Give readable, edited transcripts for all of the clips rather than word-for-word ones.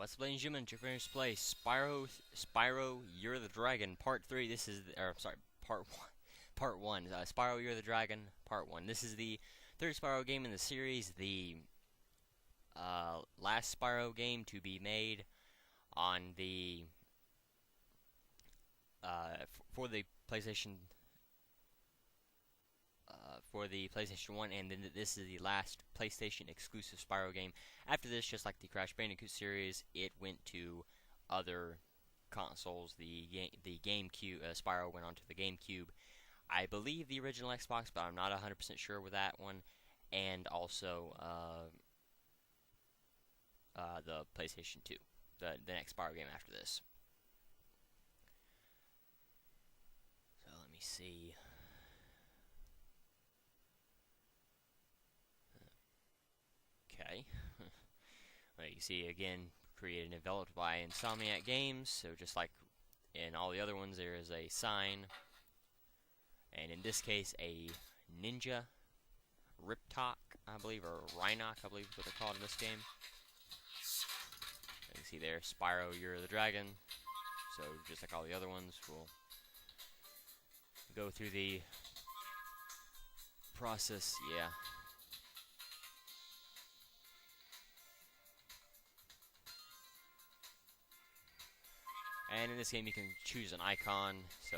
What's up, ladies and gentlemen? Check play Spyro, You're the Dragon, Part 3. This is, Part 1. Part 1. Spyro, You're the Dragon, Part 1. This is the third Spyro game in the series, the last Spyro game to be made on the, for the PlayStation, for the PlayStation 1, and then this is the last PlayStation exclusive Spyro game. After this, just like the Crash Bandicoot series, it went to other consoles. The GameCube, Spyro went onto the GameCube. I believe the original Xbox, but I'm not 100% sure with that one. And also the PlayStation 2, the next Spyro game after this. So let me see. Okay. Well, you see again, created and developed by Insomniac Games. So just like in all the other ones, there is a sign, and in this case, a ninja Riptok, I believe, or Rhinoc, I believe is what they're called in this game. You can see there, Spyro, You're the Dragon. So just like all the other ones, we'll go through the process. Yeah. And in this game, you can choose an icon, so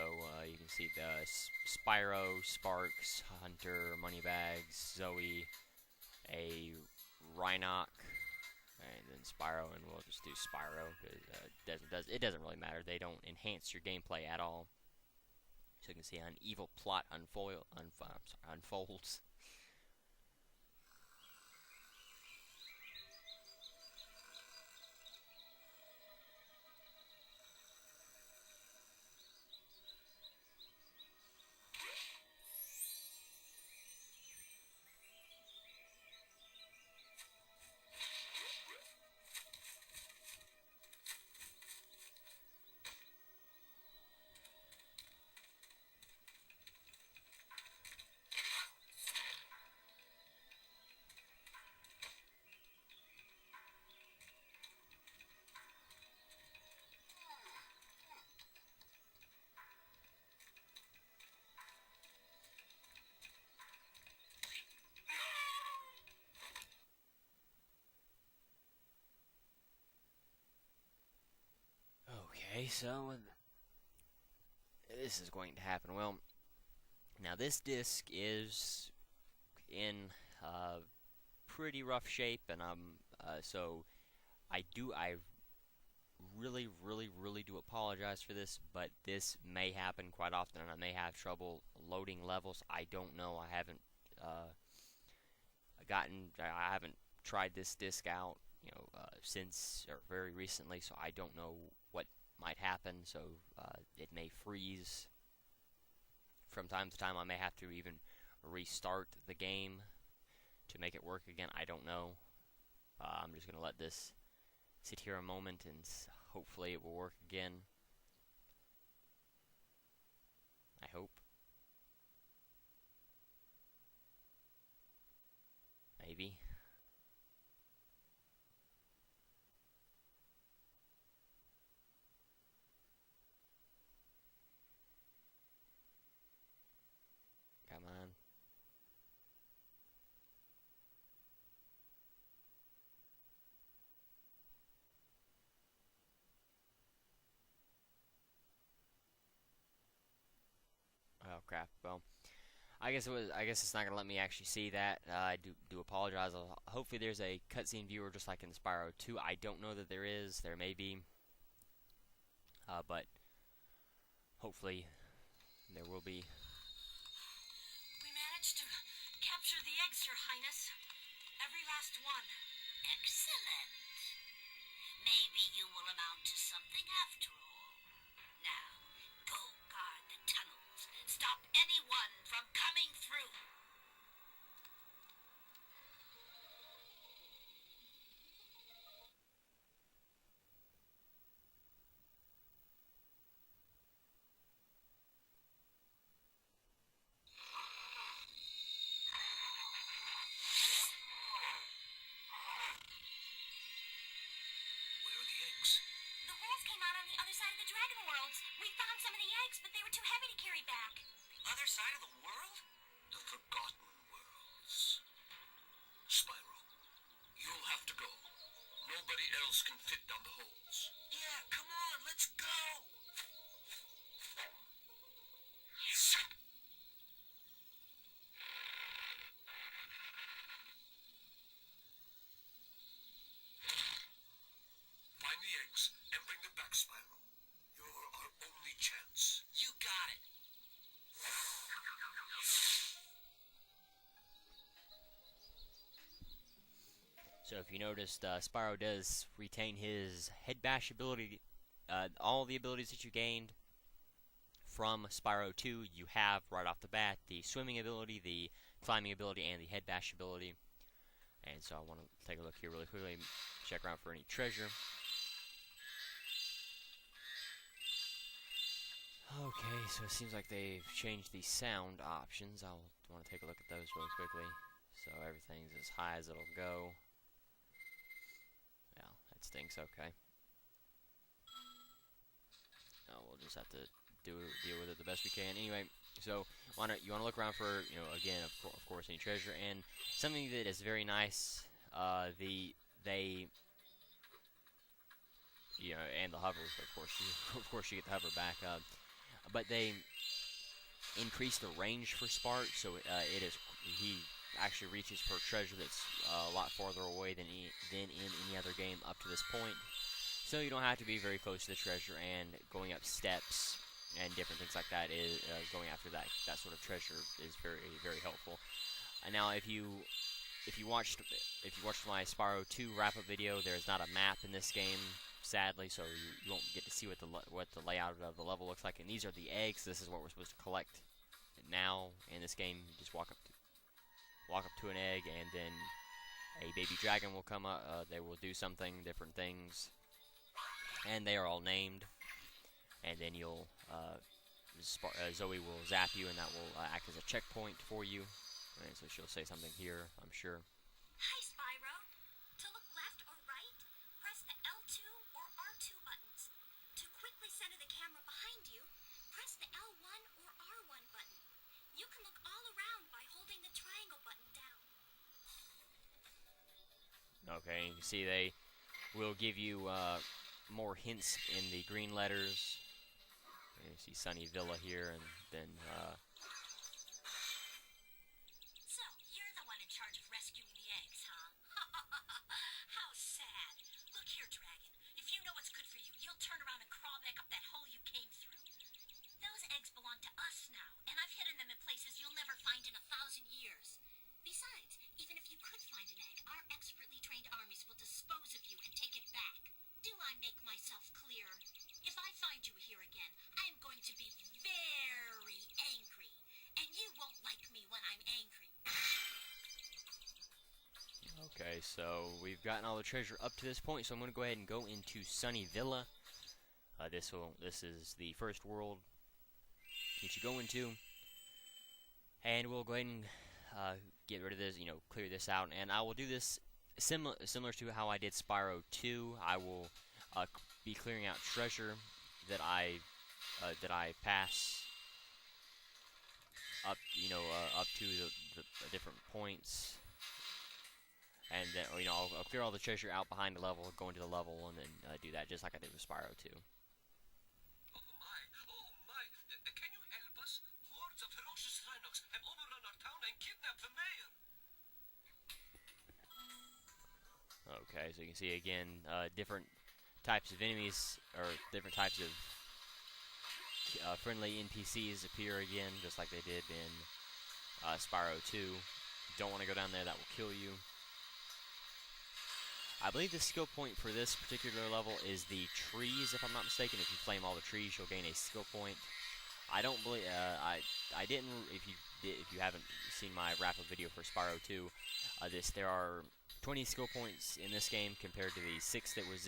you can see the Spyro, Sparks, Hunter, Moneybags, Zoe, a Rhinoc, and then Spyro, and we'll just do Spyro because it doesn't really matter. They don't enhance your gameplay at all. So you can see an evil plot unfolds. Okay, so this is going to happen. Well, now this disc is in pretty rough shape, and so I really do apologize for this, but this may happen quite often, and I may have trouble loading levels. I don't know. I haven't I haven't tried this disc out, since or very recently, so I don't know what might happen. So it may freeze from time to time. I may have to even restart the game to make it work again. I don't know. I'm just gonna let this sit here a moment, and hopefully it will work again. I hope. Maybe. Come on. Oh crap. Well, I guess it's not gonna let me actually see that. I do apologize. Hopefully there's a cutscene viewer just like in Spyro 2. I don't know that there is. There may be. But hopefully there will be. We managed to capture the eggs, Your Highness. Every last one. Excellent. Maybe you will amount to something after all. Now, go guard the tunnels. Stop anyone from coming through. of the Dragon Worlds. We found some of the eggs, but they were too heavy to carry back. The other side of the world? The Forgotten Worlds. Spyro, you'll have to go. Nobody else can fit down the holes. Yeah, come on, let's go! Find the eggs and bring them back, Spyro. You're our only chance. You got it. So if you noticed, Spyro does retain his head bash ability. All the abilities that you gained from Spyro 2, you have right off the bat. The swimming ability, the climbing ability, and the head bash ability. And so I want to take a look here really quickly, check around for any treasure. Okay, so it seems like they've changed the sound options. I'll want to take a look at those really quickly. So everything's as high as it'll go. Yeah, that stinks. Okay. Oh, we'll just have to deal with it the best we can. Anyway, so you want to look around for, again, of course, any treasure, and something that is very nice. And the hovers, of course, you get the hover back. But they increase the range for Spark, so he actually reaches for treasure that's a lot farther away than in any other game up to this point. So you don't have to be very close to the treasure, and going up steps and different things like that is going after that sort of treasure is very, very helpful. And now, if you watched my Spyro 2 wrap-up video, there's not a map in this game, sadly, so you won't get to see what the layout of the level looks like. And these are the eggs. This is what we're supposed to collect. Now in this game, you just walk up to an egg, and then a baby dragon will come up. They will do something, different things, and they are all named. And then Zoe will zap you, and that will act as a checkpoint for you. And so she'll say something here, I'm sure. Hi, Spyro. To look left or right, press the L2 or R2 buttons. To quickly center the camera behind you, press the L1 or R1 button. You can look all around by holding the triangle button down. Okay, you can see they will give you more hints in the green letters. You see Sunny Villa here, and then So, you're the one in charge of rescuing the eggs, huh? How sad. Look here, Dragon. If you know what's good for you, you'll turn around and crawl back up that hole you came through. Those eggs belong to us now, and I've hidden them in places you'll never find in 1,000 years. Besides, even if you could find an egg, our expertly trained armies will dispose of you and take it back. Do I make myself clear? If I find you here again, I am going to be very angry, and you won't like me when I'm angry. okay, so we've gotten all the treasure up to this point, so I'm going to go ahead and go into Sunny Villa. This is the first world that you go into, and we'll go ahead and get rid of this, clear this out, and I will do this similar to how I did Spyro 2. I will be clearing out treasure that I pass up, up to the different points, and then I'll clear all the treasure out behind the level, go into the level, and then do that just like I did with Spyro 2. Oh my, can you help us? Hordes of ferocious Rhinox have overrun our town and kidnapped the mayor. Okay, so you can see again, different types of enemies, or different types of friendly NPCs appear again, just like they did in Spyro 2. You don't want to go down there, that will kill you. I believe the skill point for this particular level is the trees, if I'm not mistaken. If you flame all the trees, you'll gain a skill point. I don't believe, I didn't, if you haven't seen my wrap-up video for Spyro 2, there are 20 skill points in this game compared to the 16 that was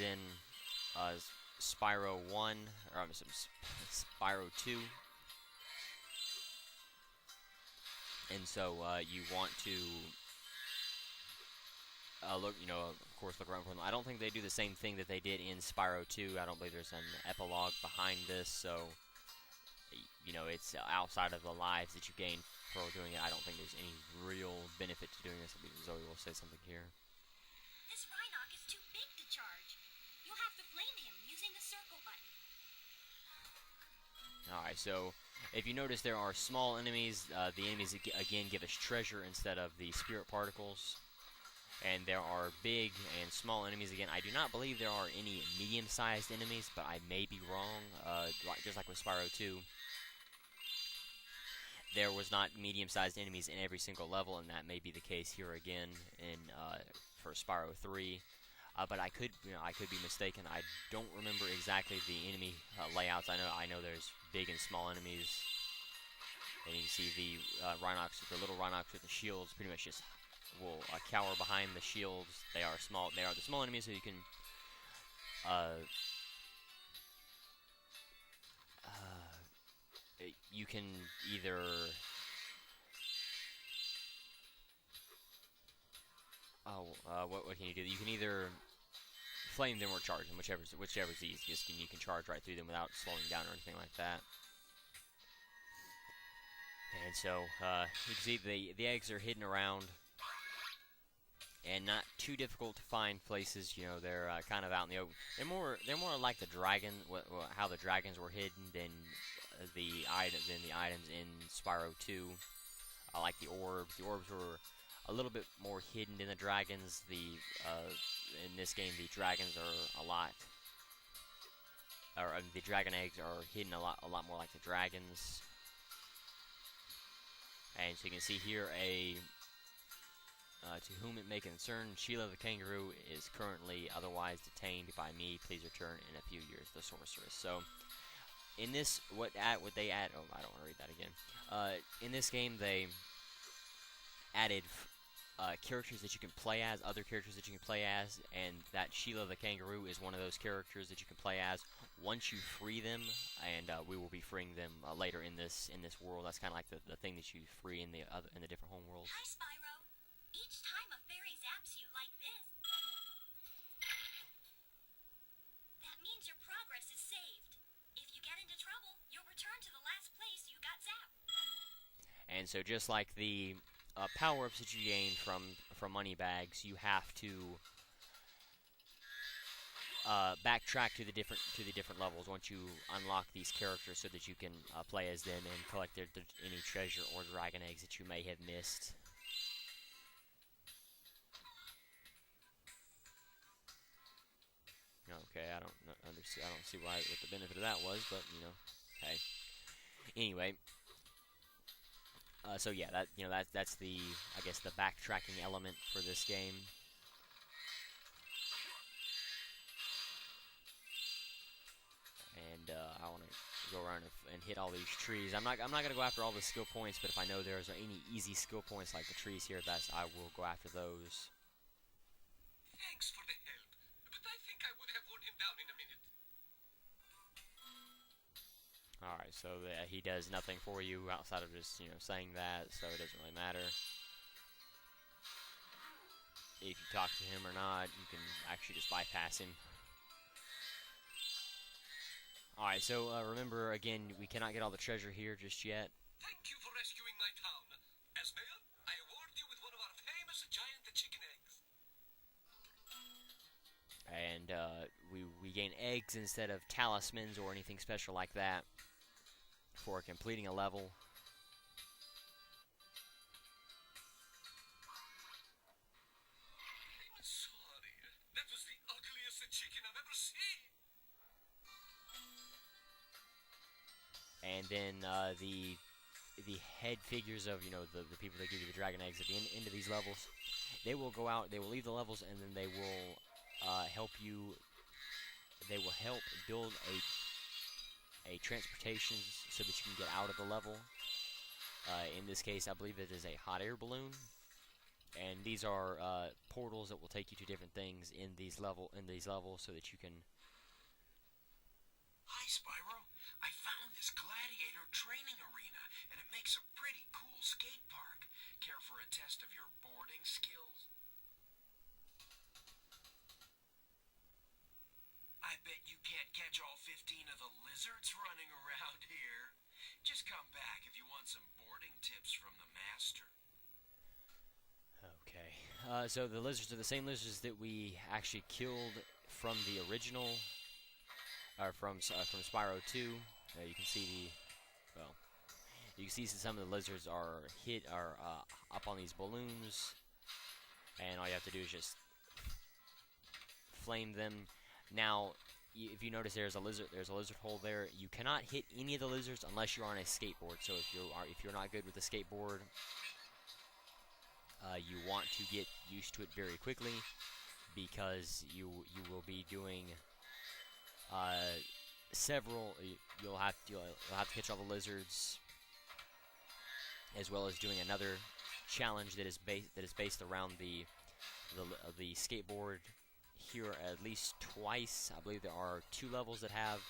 in Spyro 1, or Spyro 2. And so you want to look, of course, look around for them. I don't think they do the same thing that they did in Spyro 2. I don't believe there's an epilogue behind this, so it's outside of the lives that you gain for doing it. I don't think there's any real benefit to doing this. I believe Zoe will say something here. This Rhinoc is too big to charge. You'll have to flame him using the circle button. Alright, so if you notice there are small enemies, the enemies again give us treasure instead of the spirit particles. And there are big and small enemies again. I do not believe there are any medium-sized enemies, but I may be wrong. Just like with Spyro 2, there was not medium-sized enemies in every single level, and that may be the case here again for Spyro 3. But I could be mistaken. I don't remember exactly the enemy layouts. I know there's big and small enemies, and you can see the the little Rhinocs with the shields, pretty much just will cower behind the shields. They are small. They are the small enemies, so you can either what can you do? You can either flame them or charge them, whichever's easiest, and you can charge right through them without slowing down or anything like that. And so you can see the eggs are hidden around, and not too difficult to find places. They're kind of out in the open. They're more like the dragon, how the dragons were hidden than the items in Spyro 2. I like the orbs. The orbs were a little bit more hidden than the dragons. In this game, the dragons are a lot, or the dragon eggs are hidden a lot more like the dragons. And so you can see here to whom it may concern, Sheila the kangaroo is currently otherwise detained by me. Please return in a few years. The sorceress. So in this, what they add? Oh, I don't want to read that again. In this game, they added characters that you can play as, other characters that you can play as, and that Sheila the kangaroo is one of those characters that you can play as once you free them, and we will be freeing them later in this world. That's kind of like the thing that you free in the different home worlds. Hi, Spyro. Each time a fairy zaps you like this, that means your progress is saved. If you get into trouble, you'll return to the last place you got zapped. And so just like the power-ups that you gain from money bags, you have to backtrack to the different levels once you unlock these characters, so that you can play as them and collect any treasure or dragon eggs that you may have missed. Okay, I don't see what the benefit of that was, but hey. Anyway. So yeah, that's the, I guess, the backtracking element for this game. And I want to go around and hit all these trees. I'm not gonna go after all the skill points, but if I know there's any easy skill points like the trees here, I will go after those. Thanks for the help, but I think I would have worn him down in a minute. Alright, so he does nothing for you outside of just, saying that, so it doesn't really matter if you talk to him or not. You can actually just bypass him. Alright, so remember, again, we cannot get all the treasure here just yet. Thank you for rescuing my town. As mayor, I award you with one of our famous giant chicken eggs. And we gain eggs instead of talismans or anything special like that for completing a level. I'm sorry. That was the ugliest chicken I've ever seen. And then the head figures of the people that give you the dragon eggs at the end of these levels, they will go out, they will leave the levels, and then they will help you. They will help build a transportation so that you can get out of the level. In this case, I believe it is a hot air balloon, and these are portals that will take you to different things in these levels, so that you can. Hi, Spyro. I found this gladiator training arena, and it makes a pretty cool skate park. Care for a test of your boarding skills? catch all 15 of the lizards running around here. Just come back if you want some boarding tips from the master. Okay. So the lizards are the same lizards that we actually killed from the original, or from Spyro 2. You can see you can see some of the lizards are up on these balloons, and all you have to do is just flame them. Now, if you notice, there's a lizard hole there. You cannot hit any of the lizards unless you're on a skateboard. So if you're not good with the skateboard, you want to get used to it very quickly, because you will be doing several. You'll have to catch all the lizards, as well as doing another challenge that is based around the skateboard. Here at least twice. I believe there are 2 levels that have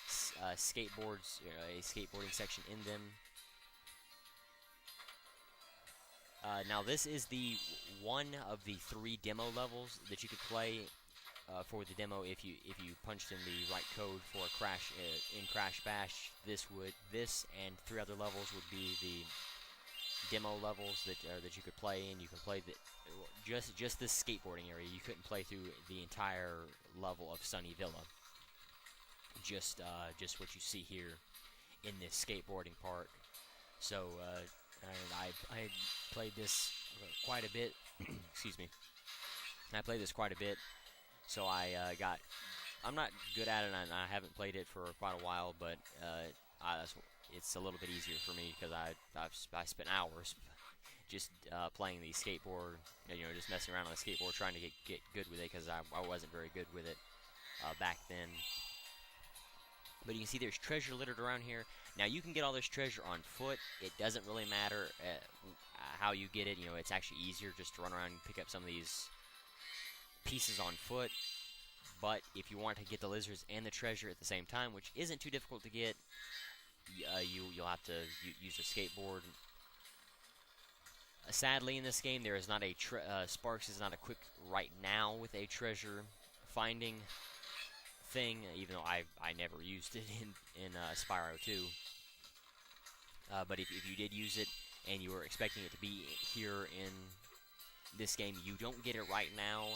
skateboards, a skateboarding section in them. Now this is the one of the 3 demo levels that you could play for the demo if you punched in the right code for a crash in Crash Bash. This and 3 other levels would be the demo levels that you could play in. You can play just this skateboarding area. You couldn't play through the entire level of Sunny Villa. Just what you see here in this skateboarding part. So I played this quite a bit. Excuse me. I played this quite a bit. So I'm not good at it, and I haven't played it for quite a while, but it's a little bit easier for me because I spent hours just playing the skateboard, just messing around on the skateboard, trying to get good with it, because I wasn't very good with it back then. But you can see there's treasure littered around here. Now you can get all this treasure on foot. It doesn't really matter how you get it. It's actually easier just to run around and pick up some of these pieces on foot. But if you want to get the lizards and the treasure at the same time, which isn't too difficult to get, you'll have to use a skateboard. Sadly, in this game, there is not a Sparks is not equipped right now with a treasure finding thing, even though I never used it in Spyro 2. But if you did use it and you were expecting it to be here in this game, you don't get it right now.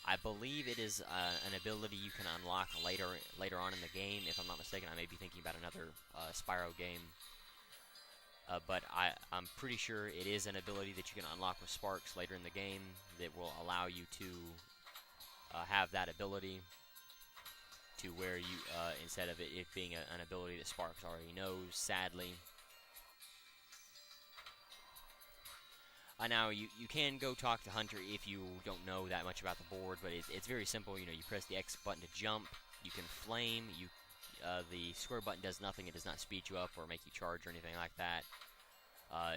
I believe it is an ability you can unlock later on in the game. If I'm not mistaken, I may be thinking about another Spyro game. But I'm pretty sure it is an ability that you can unlock with Sparks later in the game that will allow you to have that ability, to where you, instead of it being an ability that Sparks already knows, sadly. Now, you can go talk to Hunter if you don't know that much about the board, but it's very simple. You press the X button to jump, you can flame, the square button does nothing. It does not speed you up or make you charge or anything like that.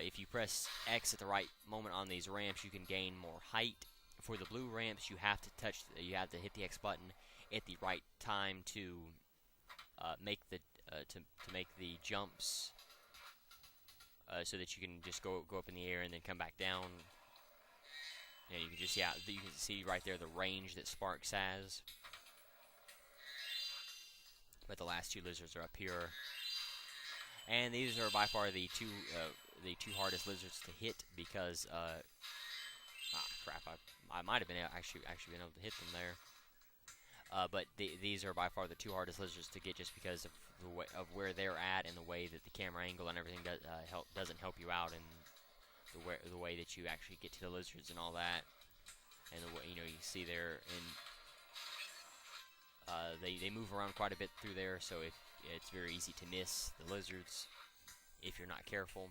If you press X at the right moment on these ramps, you can gain more height. For the blue ramps, you have to hit the X button at the right time to make the jumps, so that you can just go up in the air and then come back down. And you can just you can see right there the range that Sparks has. But the last 2 lizards are up here, and these are by far the two hardest lizards to hit, because crap, I might have been actually been able to hit them there. But these are by far the 2 hardest lizards to get, just because of where they're at, and the way that the camera angle and everything doesn't help you out, and the way that you actually get to the lizards and all that, and the way you see there, and they move around quite a bit through there, so it's very easy to miss the lizards if you're not careful.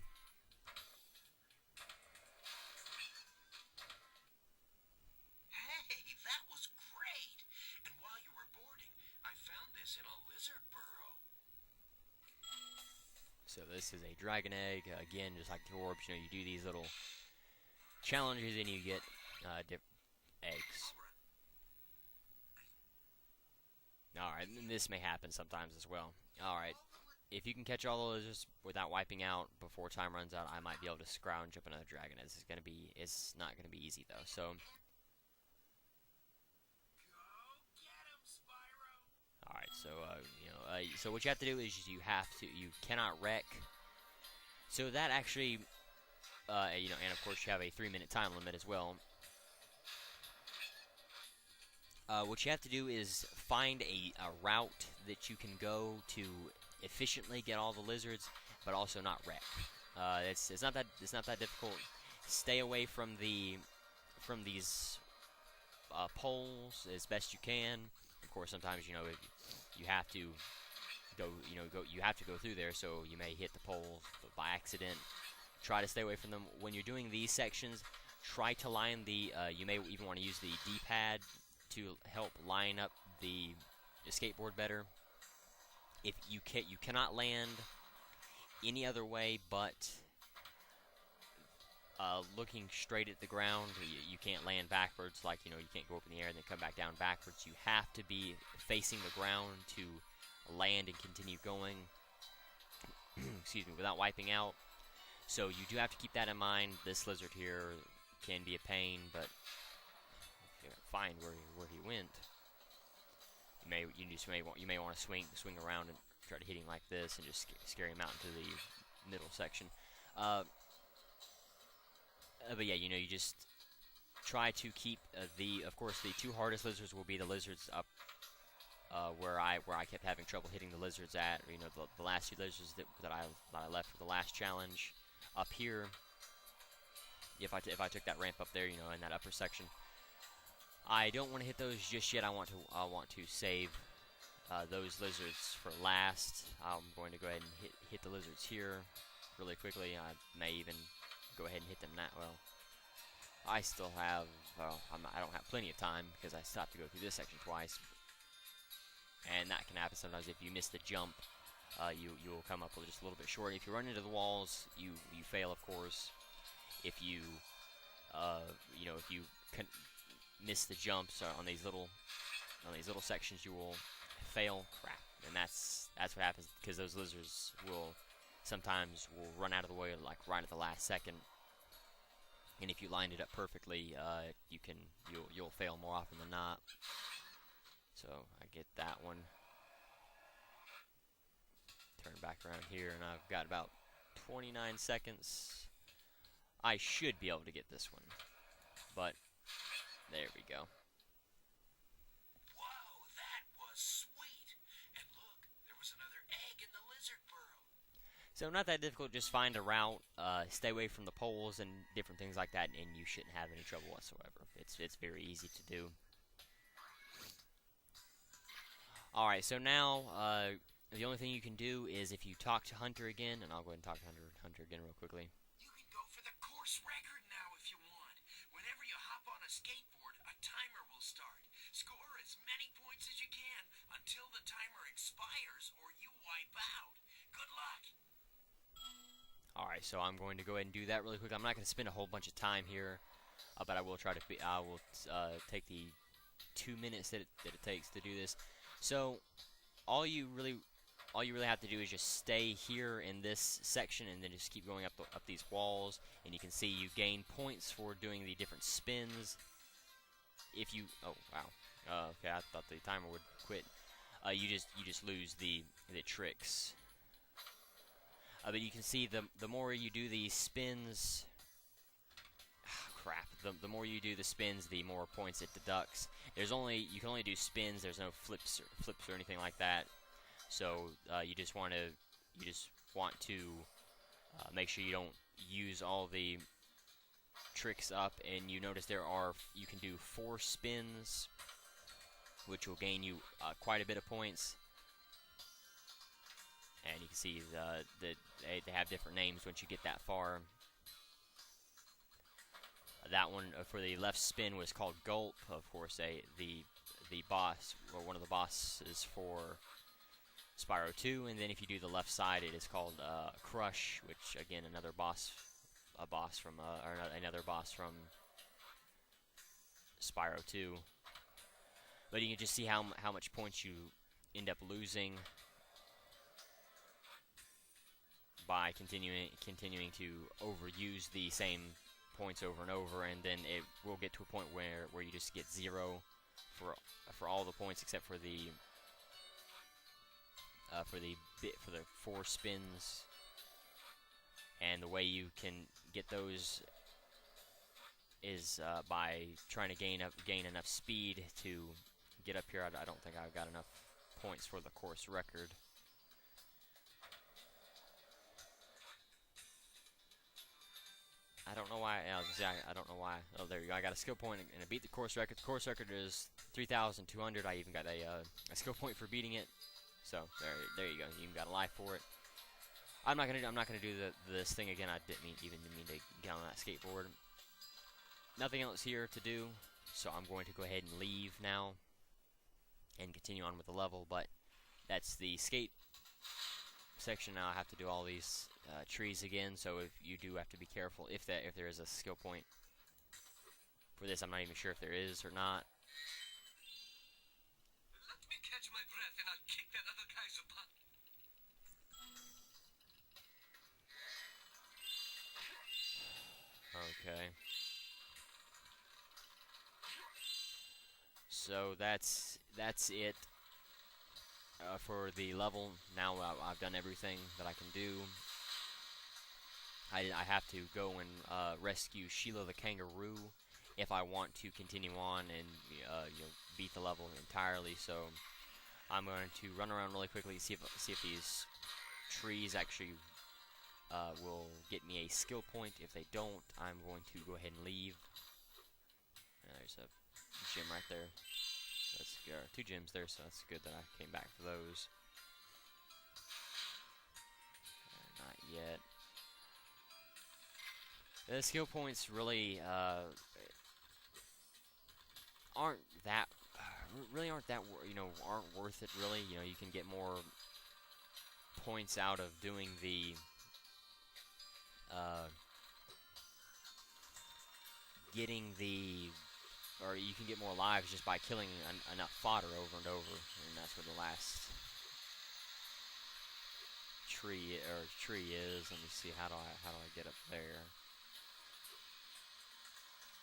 Hey, that was great! And while you were boarding, I found this in a lizard burrow. So this is a dragon egg. Again, just like the orbs, you do these little challenges and you get different eggs. Alright, and this may happen sometimes as well. Alright, if you can catch all the lizards without wiping out before time runs out, I might be able to scrounge up another dragon. It's not gonna be easy though. So, Go get him, Spyro! Alright, so, so what you have to do is you cannot wreck. So that actually, and of course you have a 3-minute time limit as well. What you have to do is find a route that you can go to efficiently get all the lizards, but also not wreck. It's not that difficult. Stay away from these poles as best you can. Of course, sometimes you have to go through there, so you may hit the poles by accident. Try to stay away from them. When you're doing these sections, try to line the. You may even want to use the D-pad to help line up the skateboard better. If you cannot land any other way but looking straight at the ground. You can't land backwards, like you can't go up in the air and then come back down backwards. You have to be facing the ground to land and continue going. Excuse me, without wiping out. So you do have to keep that in mind. This lizard here can be a pain, but if you find where he went, you may want to swing around and try to hit him like this and just scare him out into the middle section. But yeah, you just try to keep of course, the two hardest lizards will be the lizards up where I kept having trouble hitting the lizards at. The last two lizards that I left for the last challenge. Up here, if I took that ramp up there, in that upper section, I don't want to hit those just yet. I want to save those lizards for last. I'm going to go ahead and hit the lizards here really quickly. I may even go ahead and hit them that well. I still have, I don't have plenty of time because I still have to go through this section twice. And that can happen sometimes if you miss the jump. You will come up with just a little bit short. If you run into the walls, you fail, of course. If you miss the jumps on these little sections, you will fail. Crap, and that's what happens because those lizards will sometimes run out of the way like right at the last second. And if you lined it up perfectly, you'll fail more often than not. So I get that one. Turn back around here, and I've got about 29 seconds. I should be able to get this one, but there we go. Whoa, that was sweet. And look, there was another egg in the lizard burrow. So not that difficult. Just find a route, stay away from the poles and different things like that, and you shouldn't have any trouble whatsoever. It's very easy to do. All right, so now the only thing you can do is if you talk to Hunter again, and I'll go ahead and talk to Hunter again real quickly. You can go for the course record now if you want. Whenever you hop on a skateboard, a timer will start. Score as many points as you can until the timer expires or you wipe out. Good luck. All right, so I'm going to go ahead and do that really quick. I'm not going to spend a whole bunch of time here, but I will try to. I will take the 2 minutes that it takes to do this. So all you really have to do is just stay here in this section and then just keep going up these walls, and you can see you gain points for doing the different spins. If you okay, I thought the timer would quit. You just lose the tricks. But you can see the more you do these spins, crap. The more you do the spins, the more points it deducts. You can only do spins. There's no flips or anything like that. So you just want to make sure you don't use all the tricks up. And you notice you can do 4 spins, which will gain you quite a bit of points. And you can see that they have different names once you get that far. That one for the left spin was called Gulp. Of course, the boss, or one of the bosses for Spyro 2, and then if you do the left side, it is called Crush, which again another boss from Spyro 2. But you can just see how much points you end up losing by continuing to overuse the same points over and over, and then it will get to a point where you just get 0 for all the points except for the for the 4 spins, and the way you can get those is by trying to gain enough speed to get up here. I don't think I've got enough points for the course record. I don't know why. I don't know why. Oh, there you go. I got a skill point and I beat the course record. The course record is 3,200. I even got a skill point for beating it. So there you go. You even got a life for it. I'm not gonna do this thing again. I didn't mean to get on that skateboard. Nothing else here to do, so I'm going to go ahead and leave now and continue on with the level. But that's the skate section. Now I have to do all these trees again, so if you do have to be careful if there is a skill point for this. I'm not even sure if there is or not. Let me catch my breath and I'll kick that other guy's butt. Okay. So that's it for the level. Now I've done everything that I can do. I have to go and rescue Sheila the kangaroo if I want to continue on and beat the level entirely. So I'm going to run around really quickly, see if these trees actually will get me a skill point. If they don't, I'm going to go ahead and leave. There's a gym right there. That's good. 2 gyms there, so that's good that I came back for those. Not yet. The skill points really aren't that aren't worth it really. You can get more points out of doing the or you can get more lives just by killing enough fodder over and over, and that's where the last tree is. Let me see, how do I get up there?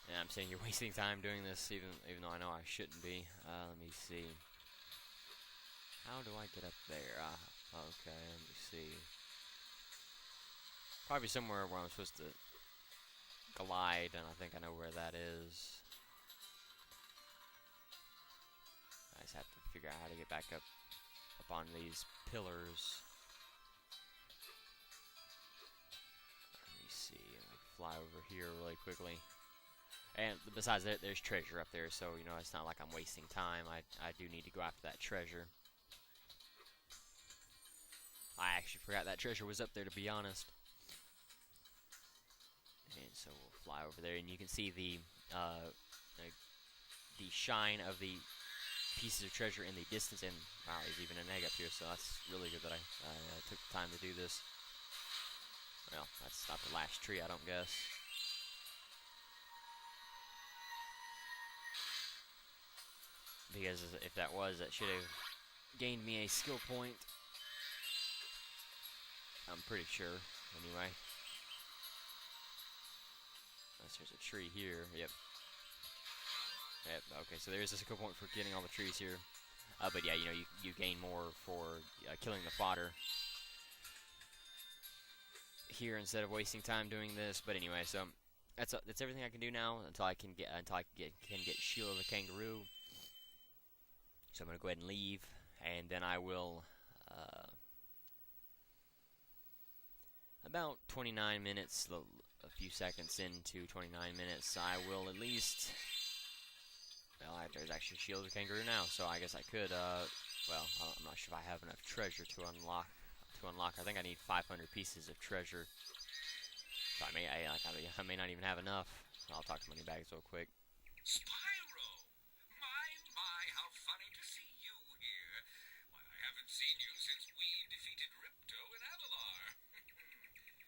Yeah, I'm saying you're wasting time doing this, even though I know I shouldn't be. Let me see. How do I get up there? Okay, let me see. Probably somewhere where I'm supposed to glide, and I think I know where that is. I just have to figure out how to get back up on these pillars. Let me see. Let me fly over here really quickly. And besides that, there's treasure up there, so it's not like I'm wasting time. I do need to go after that treasure. I actually forgot that treasure was up there, to be honest. And so we'll fly over there, and you can see the shine of the pieces of treasure in the distance. And wow, there's even an egg up here, so that's really good that I took the time to do this. Well, that's not the last tree, I don't guess. Because if that was, that should have gained me a skill point. I'm pretty sure, anyway. Unless there's a tree here. Yep. Okay, so there's a skill point for getting all the trees here. But yeah, you gain more for killing the fodder here instead of wasting time doing this. But anyway, so that's everything I can do now until I can get Sheila the kangaroo. So I'm gonna go ahead and leave, and then I will about 29 minutes, a few seconds into 29 minutes, I will at least. Well, there's actually Sheila the kangaroo now, so I guess I could. Well, I'm not sure if I have enough treasure to unlock. I think I need 500 pieces of treasure. So I may not even have enough. I'll talk to Moneybags real quick. Spyro! My, how funny to see you here. Why, I haven't seen you since we defeated Ripto in Avalar.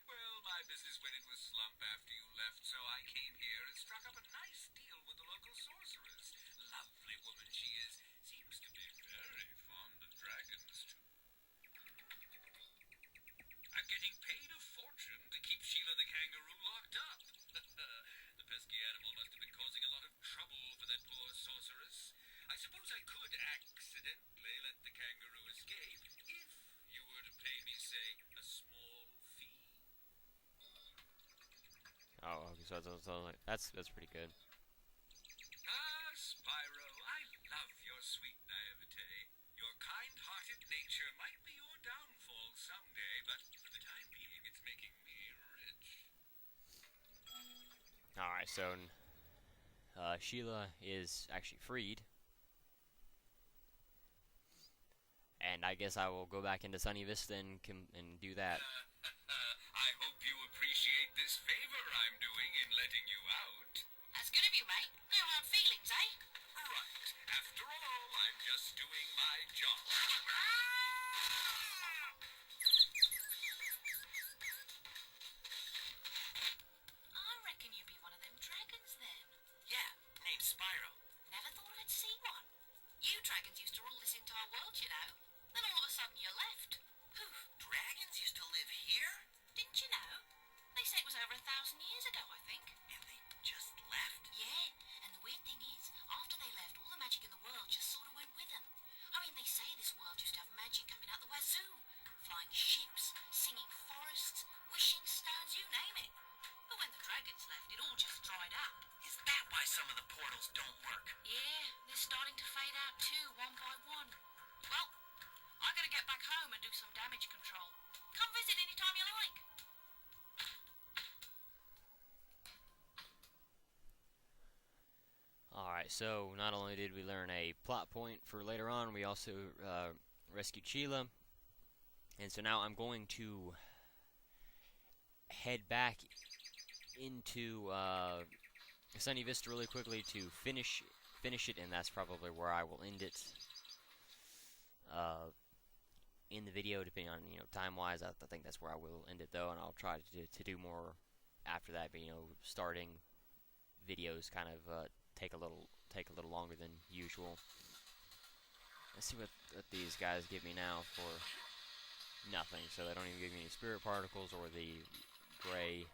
Well, my business went into a slump after you left, so I came here and struck up a nice deal with the local sorceress. Lovely woman she is. Seems to be very fond of dragons, too. I'm getting paid a fortune to keep Sheila the kangaroo locked up. The pesky animal must have been causing a lot of trouble for that poor sorceress. I suppose I could accidentally let the kangaroo escape if that's pretty good. Ah, Spyro, I love your sweet naivete. Your kind-hearted nature might be your downfall someday, but for the time being, it's making me rich. Alright, so Sheila is actually freed. And I guess I will go back into Sunny Vista and do that. I hope you appreciate this favor I'm doing in letting you out. That's good of you, mate. No hard feelings, eh? Right. After all, I'm just doing my job. I reckon you'd be one of them dragons then. Yeah, name's Spyro. Never thought I'd see one. You dragons used to rule this entire world, you know. Then all of a sudden you left. Poof. Dragons used to live here? Didn't you know? They say it was over 1,000 years ago, I think. And they just left? Yeah, and the weird thing is, after they left, all the magic in the world just sort of went with them. I mean, they say this world used to have magic coming out the wazoo. Flying ships, singing forests, wishing stones, you name it. But when the dragons left, it all just dried up. Is that why some of the portals don't work? Yeah, they're starting to fade out too, one by one. Well, I gotta get back home and do some damage control. Come visit anytime you like. Alright, so not only did we learn a plot point for later on, we also rescued Sheila. And so now I'm going to head back into Sunny Vista really quickly to finish it, and that's probably where I will end it in the video, depending on time-wise. I think that's where I will end it though, and I'll try to do more after that. But starting videos kind of take a little longer than usual. Let's see what these guys give me now for nothing. So they don't even give me any spirit particles or the gray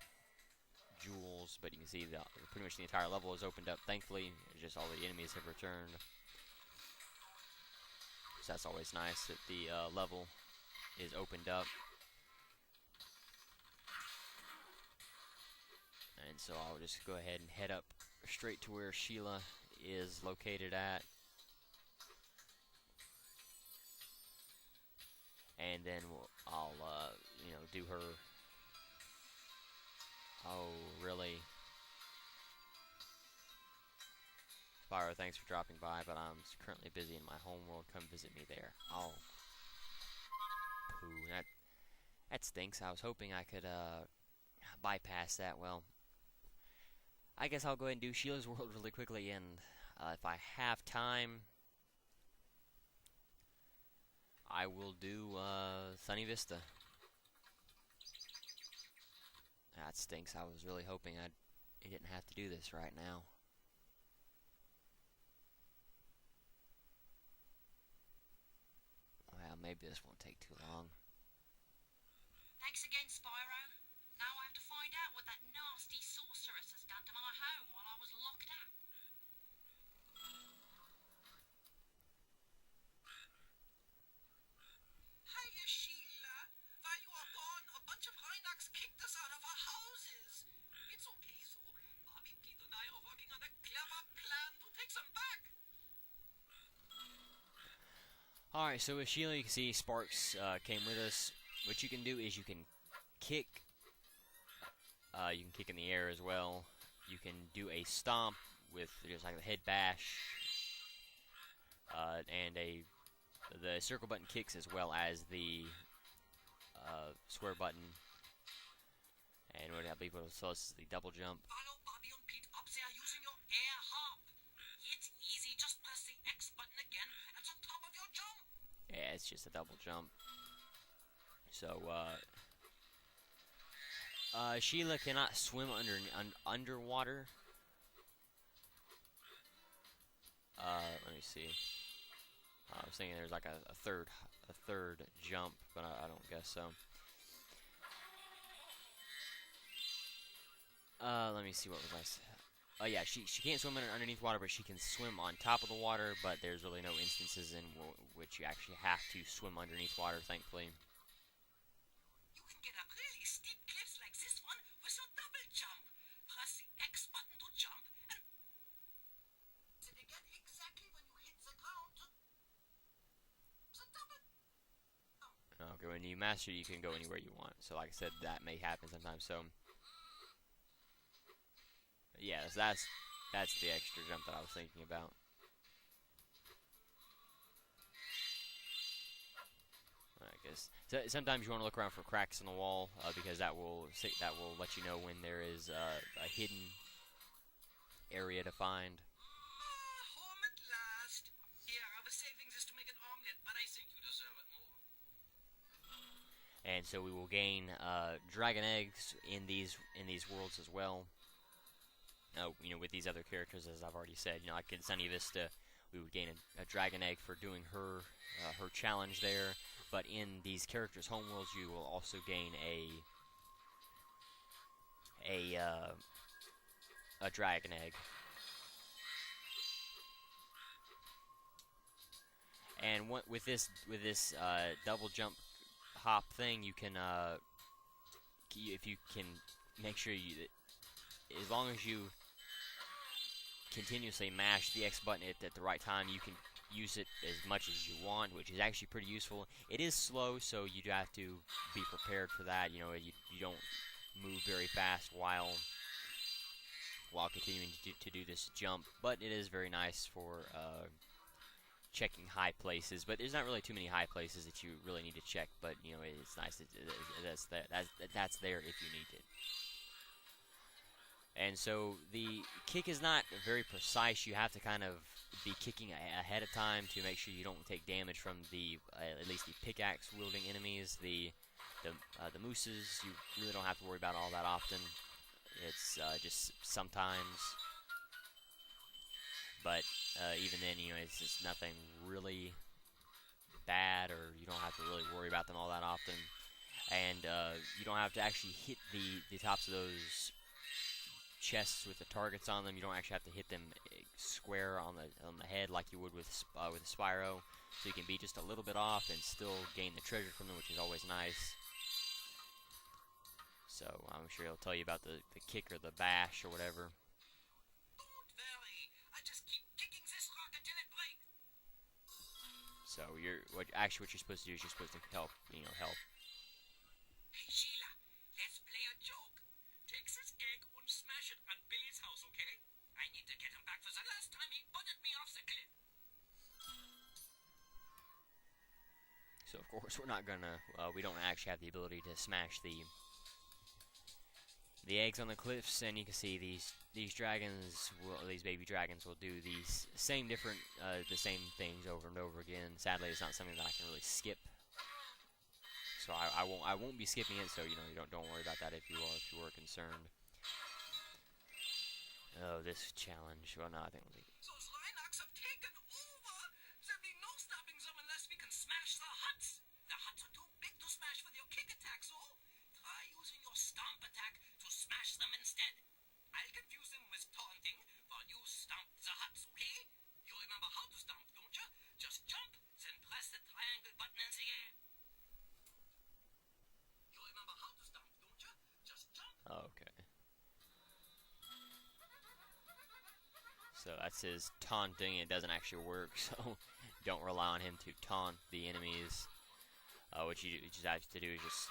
jewels, but you can see that pretty much the entire level is opened up. Thankfully, just all the enemies have returned. So that's always nice that the level is opened up. And so I'll just go ahead and head up straight to where Sheila is located at. And then I'll do her. Oh, really? Spyro, thanks for dropping by, but I'm currently busy in my homeworld. Come visit me there. Oh. Pooh, that stinks. I was hoping I could bypass that. Well, I guess I'll go ahead and do Sheila's World really quickly, and if I have time, I will do Sunny Vista. That stinks. I was really hoping I didn't have to do this right now. Well, maybe this won't take too long. Thanks again, Spyro. Now I have to find out what that nasty sorceress has done to my home while I was locked up. Hiya, Sheila. While you were gone, a bunch of Rhinox kicked us out of our houses. It's okay, so Bobby, Pete, and I are working on a clever plan to take them back. Alright, so with Sheila, you can see Sparks came with us. What you can do is you can kick. You can kick in the air as well. You can do a stomp with just like a head bash. And the circle button kicks as well as the square button. And what I believe what so this is the double jump. Follow Bobby and Pete up there using your air hop. It's easy, just press the X button again at the top of your jump. Yeah, it's just a double jump. So, Sheila cannot swim underwater. Let me see. I was thinking there's like a third jump, but I don't guess so. Let me see, what was I saying? Oh yeah, she can't swim underneath water, but she can swim on top of the water. But there's really no instances in which you actually have to swim underneath water, thankfully. You can get up really steep cliffs like this one with your double jump. Press the when you master, you can go anywhere you want. So, like I said, that may happen sometimes. So, yeah, so that's the extra jump that I was thinking about. I guess so, sometimes you want to look around for cracks in the wall because that will let you know when there is a hidden area to find. Home at last. Here, I was saving this to make an omelet, but I think you deserve it more. And so we will gain dragon eggs in these worlds as well. With these other characters, as I've already said, like in Sunny Vista, we would gain a dragon egg for doing her challenge there. But in these characters' homeworlds, you will also gain a dragon egg. And with this double jump hop thing, you can if you can make sure as long as you continuously mash the X button at the right time, you can use it as much as you want, which is actually pretty useful. It is slow, so you do have to be prepared for that. You don't move very fast while continuing to do this jump, but it is very nice for checking high places. But there's not really too many high places that you really need to check, but it's nice that's there if you need it. And so the kick is not very precise. You have to kind of be kicking ahead of time to make sure you don't take damage from at least the pickaxe wielding enemies. The mooses, you really don't have to worry about all that often. It's just sometimes. But even then, it's just nothing really bad, or you don't have to really worry about them all that often. And you don't have to actually hit the tops of those chests with the targets on them. You don't actually have to hit them square on the head like you would with Spyro. So you can be just a little bit off and still gain the treasure from them, which is always nice. So I'm sure he'll tell you about the kick or the bash or whatever. Don't worry. I just keep kicking this rock until it breaks. So what you're supposed to do is you're supposed to help. Hey Sheila, let's play a joke. Take this egg and smash it at Billy's house, okay? I need to get him back for the last time he butted me off the cliff. So of course we're not gonna. We don't actually have the ability to smash the eggs on the cliffs, and you can see these dragons, these baby dragons, will do these the same things over and over again. Sadly, it's not something that I can really skip, so I won't be skipping it. So you don't worry about that if you were concerned. Oh, this challenge. Well, no, I think we'll be. Those Rhinox have taken over. There'll be no stopping them unless we can smash the huts. The huts are too big to smash with your kick attack, so try using your stomp attack to smash them instead. I'll confuse them with taunting while you stomp the huts, okay? You remember how to stomp, don't you? Just jump, then press the triangle button in the air. You remember how to stomp, don't you? Just jump. Oh, okay. So that's his taunting. It doesn't actually work, so don't rely on him to taunt the enemies. What you just have to do is just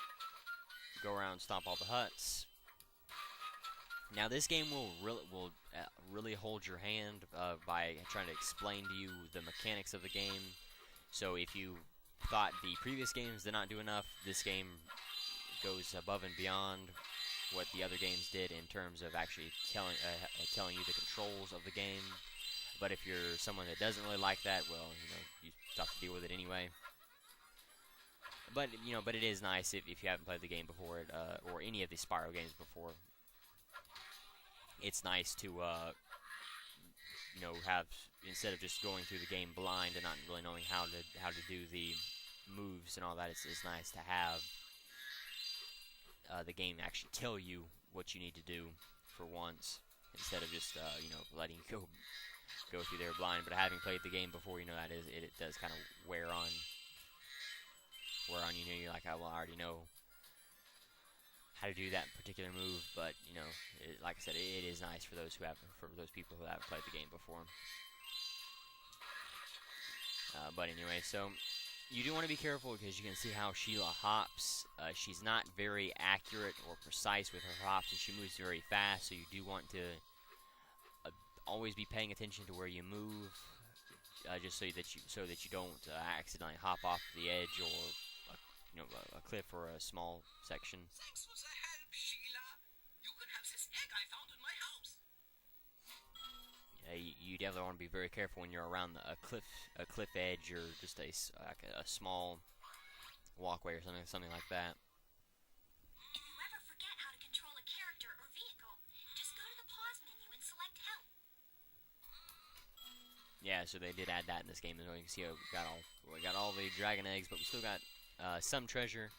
go around, stomp all the huts. Now this game will really hold your hand by trying to explain to you the mechanics of the game. So if you thought the previous games did not do enough, this game goes above and beyond what the other games did in terms of actually telling you the controls of the game. But if you're someone that doesn't really like that, well, you have to deal with it anyway. But but it is nice if you haven't played the game before, or any of the Spyro games before. It's nice to have, instead of just going through the game blind and not really knowing how to do the moves and all that. It's nice to have the game actually tell you what you need to do for once, instead of just letting you go through there blind. But having played the game before, it does kind of wear on. You're like, I already know how to do that particular move. But like I said, it is nice for those people who haven't played the game before. But anyway, so You do want to be careful because you can see how Sheila hops. She's not very accurate or precise with her hops, and she moves very fast. So you do want to always be paying attention to where you move, just so that you don't accidentally hop off the edge or a cliff or a small section. Thanks for the help, Sheila. You can have this egg I found in my house. You definitely want to be very careful when you're around a cliff edge or just a small walkway or something like that. If you ever forget how to control a character or vehicle, just go to the pause menu and select help. Yeah, so they did add that in this game. As you can see, we got all the dragon eggs, but we still got some treasure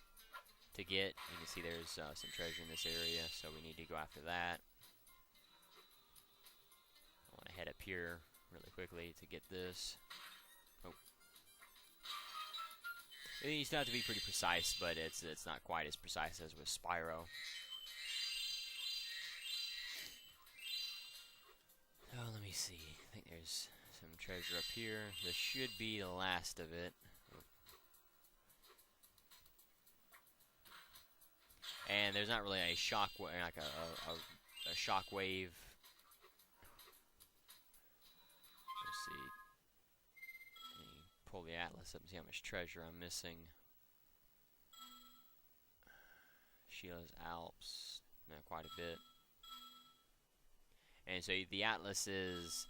to get. You can see there's some treasure in this area, so we need to go after that. I want to head up here really quickly to get this. Oh. You still have to be pretty precise, but it's not quite as precise as with Spyro. Oh, let me see. I think there's some treasure up here. This should be the last of it. And there's not really a shock like a shock wave. Let's see. Let me pull the atlas up and see how much treasure I'm missing. Sheila's Alps, quite a bit. And so the atlas is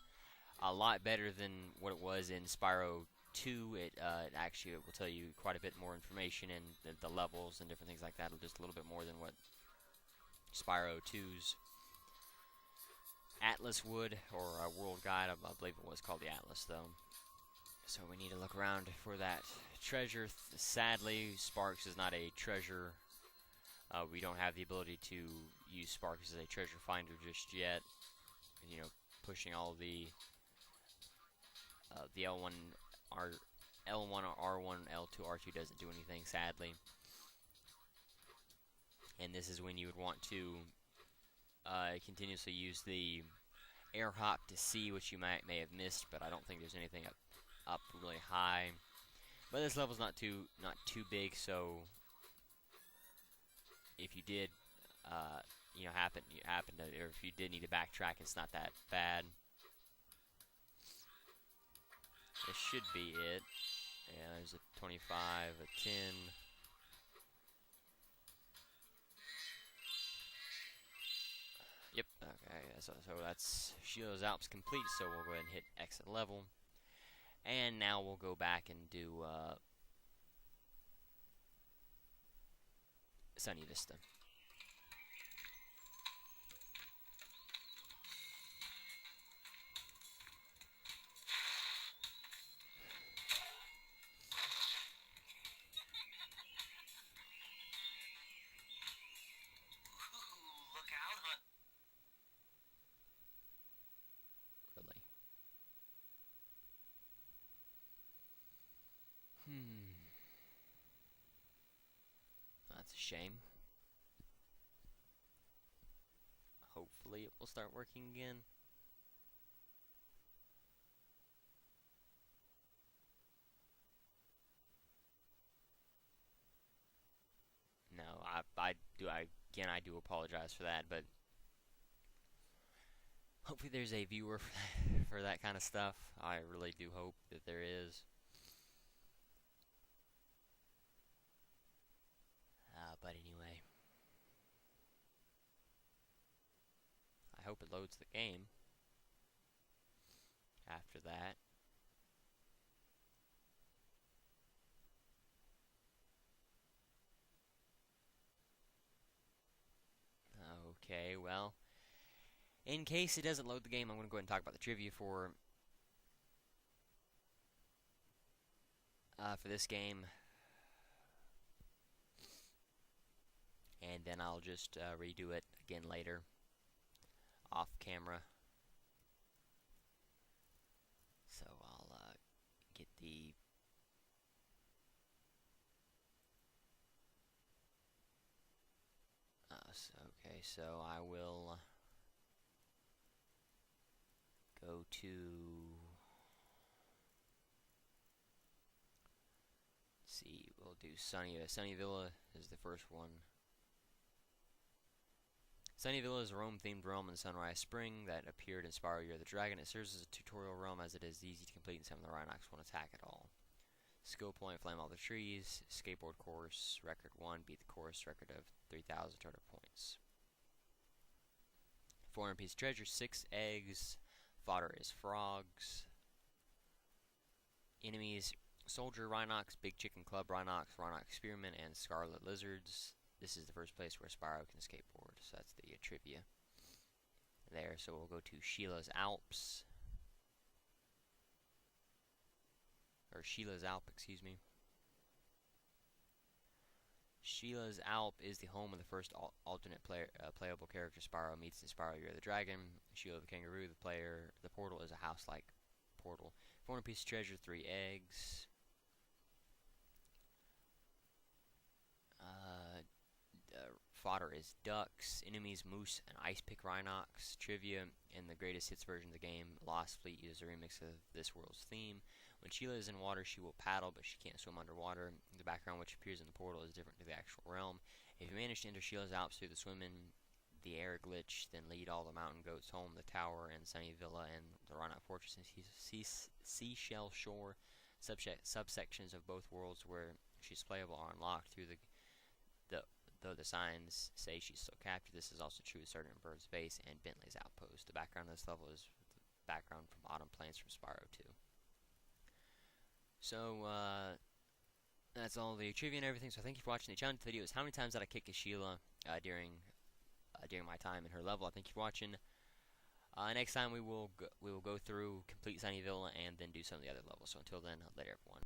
a lot better than what it was in Spyro 2. It actually will tell you quite a bit more information and the levels and different things like that. Just a little bit more than what Spyro 2's Atlas would, or a World Guide. I believe it was called the Atlas, though. So we need to look around for that treasure. Sadly, Sparks is not a treasure. We don't have the ability to use Sparks as a treasure finder just yet. You know, pushing all the L1, L1, R1, L2, R2 doesn't do anything, sadly. And this is when you would want to continuously use the air hop to see what you may have missed, but I don't think there's anything up really high. But this level's not too big, so if you did happen to, or if you did need to backtrack, it's not that bad. This should be it. Yeah, there's a 25, a 10. Yep, okay, so that's Sheila's Alps complete, so we'll go ahead and hit exit level. And now we'll go back and do Sunny Vista. Look out, hon. Really? That's a shame. Hopefully it will start working again. No, I do apologize for that, but hopefully there's a viewer for that kind of stuff. I really do hope that there is. But anyway, I hope it loads the game after that. Okay, well, in case it doesn't load the game, I'm going to go ahead and talk about the trivia for this game. And then I'll just redo it again later, off camera. So I'll get the okay, so I will go to see, we'll do Sunny Villa is the first one. Sunny Villa is a Rome-themed realm in Sunrise Spring that appeared in Spyro Year of the Dragon. It serves as a tutorial realm as it is easy to complete and some of the Rhinox won't attack at all. Skill point, flame all the trees. Skateboard course, record 1, beat the course, record of 3,200 points. 400-piece treasure, 6 eggs. Fodder is frogs. Enemies, Soldier Rhinox, Big Chicken Club Rhinox, Rhinox Spearman, and Scarlet Lizards. This is the first place where Spyro can skateboard, so that's the trivia there. So we'll go to Sheila's Alps. Or Sheila's Alp, excuse me. Sheila's Alp is the home of the first alternate playable character Spyro meets in Spyro Year of the Dragon. Sheila the Kangaroo, the portal is a house-like portal. 400-piece treasure, 3 eggs. Fodder is ducks, enemies moose, and ice pick Rhinox. Trivia: in the greatest hits version of the game, Lost Fleet uses a remix of this world's theme. When Sheila is in water, she will paddle, but she can't swim underwater. The background which appears in the portal is different to the actual realm. If you manage to enter Sheila's Alps through the swim in the air glitch, then lead all the mountain goats home. The tower and Sunny Villa and the Rhinox Fortress and Seashell Shore subsections of both worlds where she's playable are unlocked through though the signs say she's still captured. This is also true of certain Bird's Base and Bentley's Outpost. The background of this level is the background from Autumn Plains from Spyro 2. So, that's all the trivia and everything. So thank you for watching. The challenge video is how many times did I kick a Sheila during my time in her level. I thank you for watching. Next time we will go through complete Sunny Villa and then do some of the other levels. So until then, later everyone.